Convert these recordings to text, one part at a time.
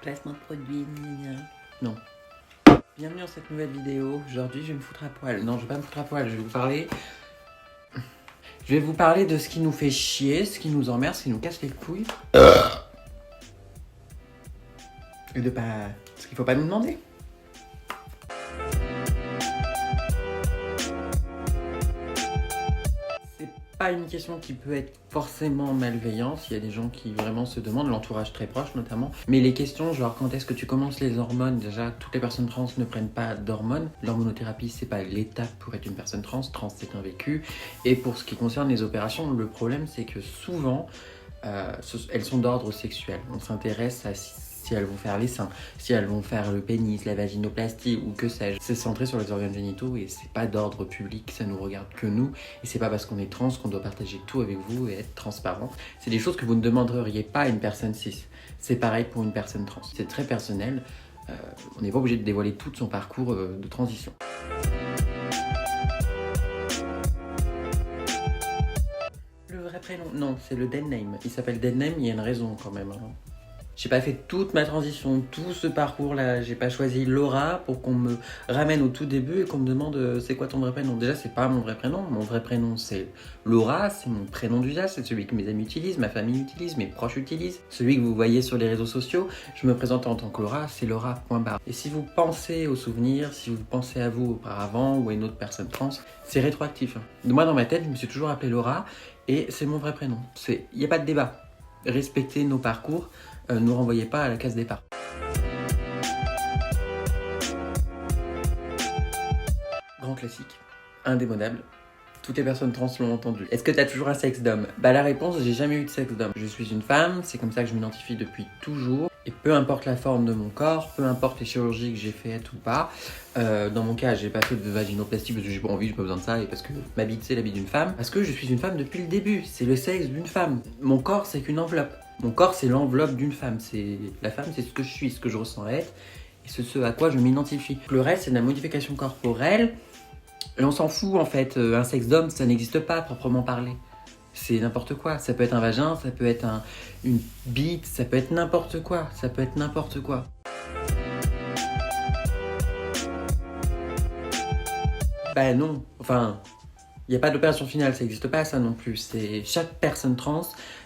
Placement de produit, non. Bienvenue dans cette nouvelle vidéo. Aujourd'hui, je vais me foutre à poil. Non, je vais pas me foutre à poil, je vais vous parler... Je vais vous parler de ce qui nous fait chier, ce qui nous emmerde, ce qui nous casse les couilles. Et de pas... ce qu'il faut pas nous demander. C'est pas une question qui peut être forcément malveillante. Il y a des gens qui vraiment se demandent, l'entourage très proche notamment. Mais les questions genre quand est-ce que tu commences les hormones, déjà toutes les personnes trans ne prennent pas d'hormones. L'hormonothérapie c'est pas l'étape pour être une personne trans, c'est un vécu. Et pour ce qui concerne les opérations, le problème c'est que souvent elles sont d'ordre sexuel. On s'intéresse à si elles vont faire les seins, si elles vont faire le pénis, la vaginoplastie ou que sais-je. C'est centré sur les organes génitaux et c'est pas d'ordre public, ça nous regarde que nous. Et c'est pas parce qu'on est trans qu'on doit partager tout avec vous et être transparent. C'est des choses que vous ne demanderiez pas à une personne cis. C'est pareil pour une personne trans. C'est très personnel. On n'est pas obligé de dévoiler tout son parcours de transition. Le vrai prénom? Non, c'est le dead name. Il s'appelle dead name, il y a une raison quand même. J'ai pas fait toute ma transition, tout ce parcours-là. J'ai pas choisi Laura pour qu'on me ramène au tout début et qu'on me demande c'est quoi ton vrai prénom. Déjà, c'est pas mon vrai prénom. Mon vrai prénom, c'est Laura. C'est mon prénom d'usage. C'est celui que mes amis utilisent, ma famille utilise, mes proches utilisent. Celui que vous voyez sur les réseaux sociaux. Je me présente en tant que Laura, c'est Laura, point barre. Et si vous pensez aux souvenirs, si vous pensez à vous auparavant ou à une autre personne trans, c'est rétroactif. Moi, dans ma tête, je me suis toujours appelée Laura et c'est mon vrai prénom. Il n'y a pas de débat. Respectez nos parcours. Ne renvoyez pas à la case départ. Grand classique, indémodable. Toutes les personnes trans l'ont entendu. Est-ce que t'as toujours un sexe d'homme? Bah la réponse, j'ai jamais eu de sexe d'homme. Je suis une femme, c'est comme ça que je m'identifie depuis toujours. Et peu importe la forme de mon corps, peu importe les chirurgies que j'ai faites ou pas. Dans mon cas, j'ai pas fait de vaginoplastie parce que j'ai pas envie, j'ai pas besoin de ça. Et parce que ma bite, c'est la bite d'une femme. Parce que je suis une femme depuis le début. C'est le sexe d'une femme. Mon corps, c'est qu'une enveloppe. Mon corps, c'est l'enveloppe d'une femme. La femme, c'est ce que je suis, ce que je ressens être. Et ce à quoi je m'identifie. Le reste, c'est de la modification corporelle. Et on s'en fout en fait, un sexe d'homme ça n'existe pas proprement parlé. C'est n'importe quoi, ça peut être un vagin, ça peut être une bite, ça peut être n'importe quoi, ça peut être n'importe quoi. Bah non, enfin, il n'y a pas d'opération finale, ça n'existe pas ça non plus. Chaque personne trans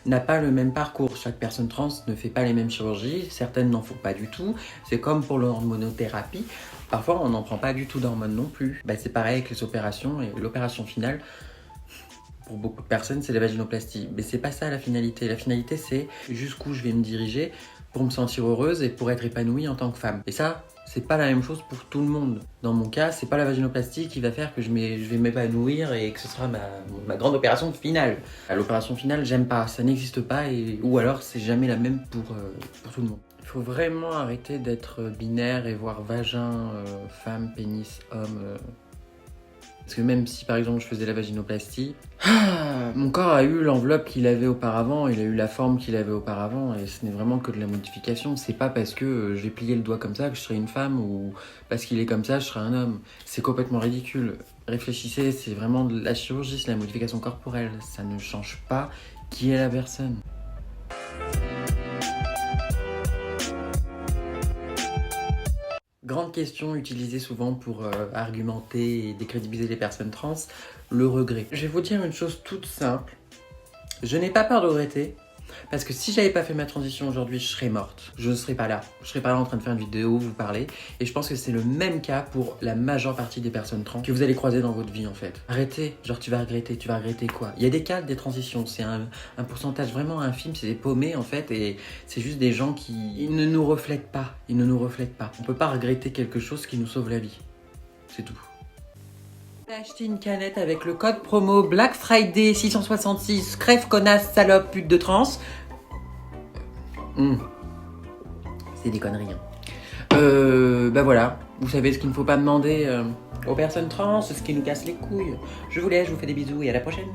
n'a pas le même parcours, chaque personne trans ne fait pas les mêmes chirurgies, certaines n'en font pas du tout. C'est comme pour l'hormonothérapie, parfois on n'en prend pas du tout d'hormones non plus. Bah, c'est pareil avec les opérations et l'opération finale, pour beaucoup de personnes c'est la vaginoplastie. Mais c'est pas ça la finalité c'est jusqu'où je vais me diriger pour me sentir heureuse et pour être épanouie en tant que femme. Et ça, c'est pas la même chose pour tout le monde. Dans mon cas, c'est pas la vaginoplastie qui va faire que je vais m'épanouir et que ce sera ma grande opération finale. L'opération finale, j'aime pas, ça n'existe pas ou alors c'est jamais la même pour tout le monde. Il faut vraiment arrêter d'être binaire et voir vagin, femme, pénis, homme. Parce que même si par exemple je faisais la vaginoplastie, mon corps a eu l'enveloppe qu'il avait auparavant, il a eu la forme qu'il avait auparavant et ce n'est vraiment que de la modification. C'est pas parce que je vais plier le doigt comme ça que je serai une femme ou parce qu'il est comme ça je serai un homme. C'est complètement ridicule. Réfléchissez, c'est vraiment de la chirurgie, c'est la modification corporelle. Ça ne change pas qui est la personne. Grande question utilisée souvent pour argumenter et décrédibiliser les personnes trans, le regret. Je vais vous dire une chose toute simple, je n'ai pas peur de regretter, parce que si j'avais pas fait ma transition aujourd'hui, je serais morte. Je ne serais pas là. Je serais pas là en train de faire une vidéo, vous parler. Et je pense que c'est le même cas pour la majeure partie des personnes trans que vous allez croiser dans votre vie en fait. Arrêtez, genre tu vas regretter quoi? Il y a des cas des transitions, c'est un pourcentage vraiment infime, c'est des paumés en fait, et c'est juste des gens qui ne nous reflètent pas. Ils ne nous reflètent pas. On peut pas regretter quelque chose qui nous sauve la vie. C'est tout. J'ai acheté une canette avec le code promo Black Friday 666, crève, connasse, salope, pute de trans. C'est des conneries. Bah voilà, vous savez ce qu'il ne faut pas demander aux personnes trans, ce qui nous casse les couilles. Je vous laisse, je vous fais des bisous et à la prochaine.